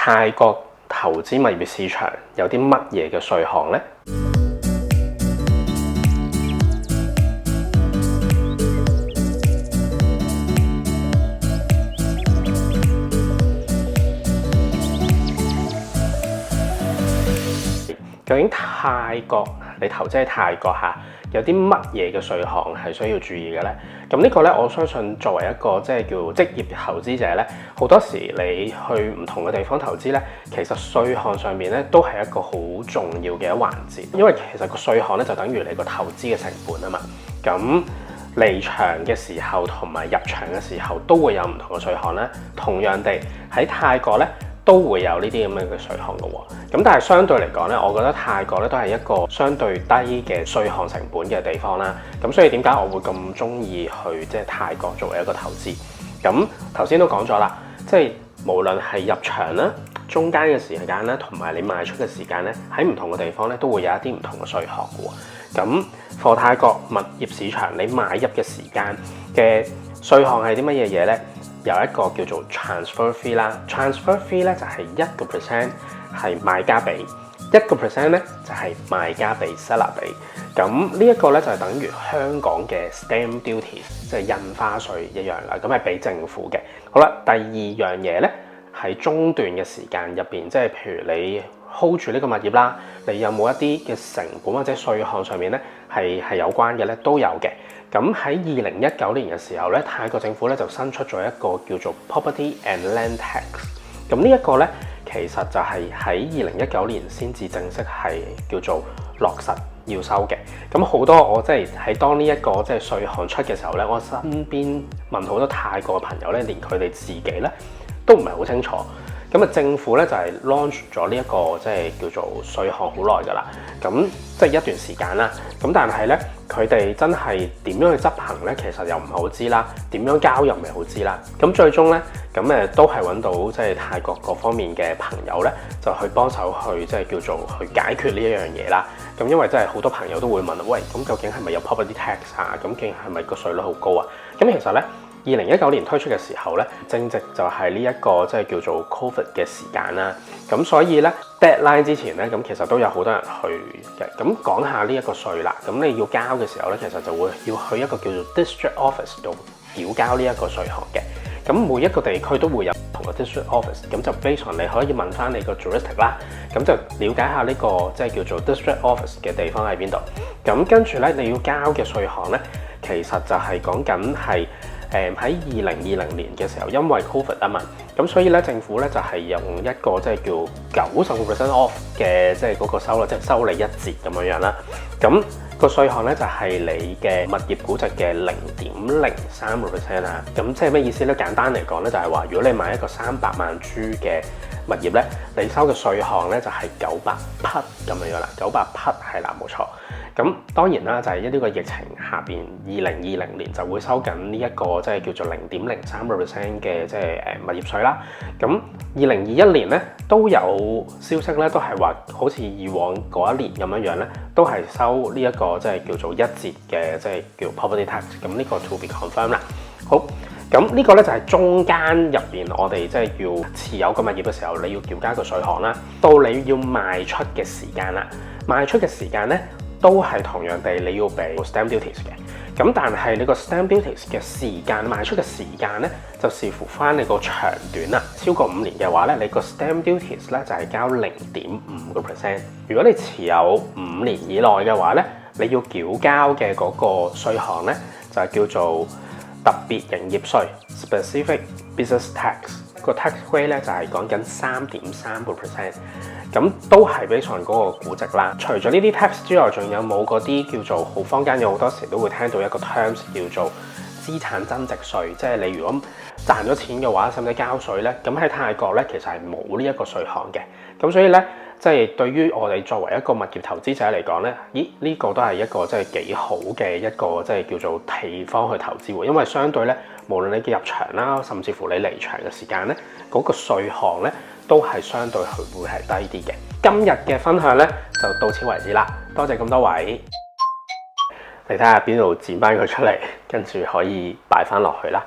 泰國投資物業市場有啲乜嘢嘅稅項呢？究竟泰國你投資喺泰國有啲乜嘢嘅稅項係需要注意嘅呢？咁呢個呢，我相信作為一個即係叫職業投資者呢，好多時你去唔同嘅地方投資呢，其實稅項上面呢都係一個好重要嘅一環節，因為其實個稅項呢就等於你個投資嘅成本啊嘛。咁離場嘅時候同埋入場嘅時候都會有唔同嘅稅項啦。同樣地喺泰國呢，都會有呢啲咁樣嘅稅項嘅喎，咁但係相對嚟講咧，我覺得泰國咧都係一個相對低嘅稅項成本嘅地方啦。咁所以點解我會咁中意去即係泰國作為一個投資？咁頭先都講咗啦，即係無論係入場啦、中間嘅時間啦，同埋你賣出嘅時間咧，喺唔同嘅地方咧都會有一啲唔同嘅稅項嘅喎。咁貨泰國物業市場你買入嘅時間嘅稅項係啲乜嘢嘢咧？有一個叫做 transfer fee 啦 ，transfer fee 咧就係1% 係賣家俾，1% 咧就係賣家俾 seller 俾。咁呢一個咧就係等於香港嘅 stamp duties， 即係印花稅一樣啦。咁係俾政府嘅。好啦，第二樣嘢咧喺中段嘅時間入邊，即係譬如你 hold 住呢個物業啦，你有冇一啲嘅成本或者稅項上面咧係有關嘅咧都有嘅。咁喺2019年嘅時候咧，泰國政府咧就新出咗一個叫做 Property and Land Tax。咁呢一個咧，其實就係喺2019年先至正式係叫做落實要收嘅。咁好多我即係喺當呢一個即係稅項出嘅時候咧，我身邊問好多泰國嘅朋友咧，連佢哋自己咧都唔係好清楚。咁啊，政府咧就係 launch 咗呢一個即係叫做稅項好耐㗎啦。咁即係一段時間啦。咁但係咧，佢哋真係點樣去執行咧？其實又唔係好知啦。點樣交又唔係好知啦。咁最終咧，咁都係揾到即係泰國各方面嘅朋友咧，就去幫手去即係叫做去解決呢一樣嘢啦。咁因為真係好多朋友都會問，喂，咁究竟係咪有 property tax 啊？咁究竟係咪個稅率好高啊？咁其實咧，2019年推出嘅時候咧，正值就係呢一個即係叫做 Covid 嘅時間啦。咁所以咧 deadline 之前咧，咁其實都有好多人去嘅。咁講下呢一個稅啦。咁你要交嘅時候咧，其實就會要去一個叫做 district office 度繳交呢一個稅項嘅。咁每一個地區都會有唔同嘅 district office。咁就 based on 你可以問翻你個 jurisdiction 啦。咁就了解下呢個即係叫做 district office 嘅地方喺邊度。咁跟住咧，你要交嘅稅項咧，其實就係講緊係喺2020年嘅時候，因為 Covid 啊嘛，咁所以咧政府咧就係用一個即係叫90% off 嘅即係嗰個收率，即係收你一折咁樣啦。咁個稅項咧就係你嘅物業估值嘅0.03% 啊。咁即係咩意思咧？簡單嚟講咧，就係話如果你買一個300萬株嘅物業咧，你收嘅稅項咧就係900匹咁樣啦，900匹係啦，冇錯。咁當然啦，就係呢個疫情下邊，2020年就會收緊呢一個即係叫做0.03% 嘅即係物業稅啦。咁2021年咧都有消息咧，都係話好似以往嗰一年咁樣咧，都係收呢一個即係叫做一折嘅即係叫 property tax。咁呢個 to be confirmed 啦。好，咁呢個咧就係中間入邊我哋即係要持有個物業嘅時候，你要繳交個稅項啦。到你要賣出嘅時間啦，賣出嘅時間咧，都係同樣地，你要俾 stamp duties 嘅。咁但係你個 stamp duties 嘅時間賣出嘅時間咧，就視乎翻你個長短啦。超過5年嘅話咧，你個 stamp duties 咧就係交0.5%。如果你持有5年以內嘅話咧，你要繳交嘅嗰個稅項咧就係叫做特別營業稅 （specific business tax）。個 tax rate 咧就係講緊3.3%。咁都係比上嗰個估值啦。除咗呢啲 tax 之外，仲有冇嗰啲叫做好坊間有好多時都會聽到一個 terms 叫做資產增值稅，即係你如果賺咗錢嘅話，使唔使交稅咧？咁喺泰國咧，其實係冇呢一個稅項嘅。咁所以咧，即係對於我哋作為一個物業投資者嚟講咧，咦？呢個都係一個即係幾好嘅一個即係叫做地方去投資喎。因為相對咧，無論你嘅入場啦，甚至乎你離場嘅時間咧，嗰個稅項咧，都係相對佢會係低啲嘅。今日嘅分享咧就到此為止啦，多謝咁多位，嚟睇下邊度剪翻佢出嚟，跟住可以擺翻落去啦。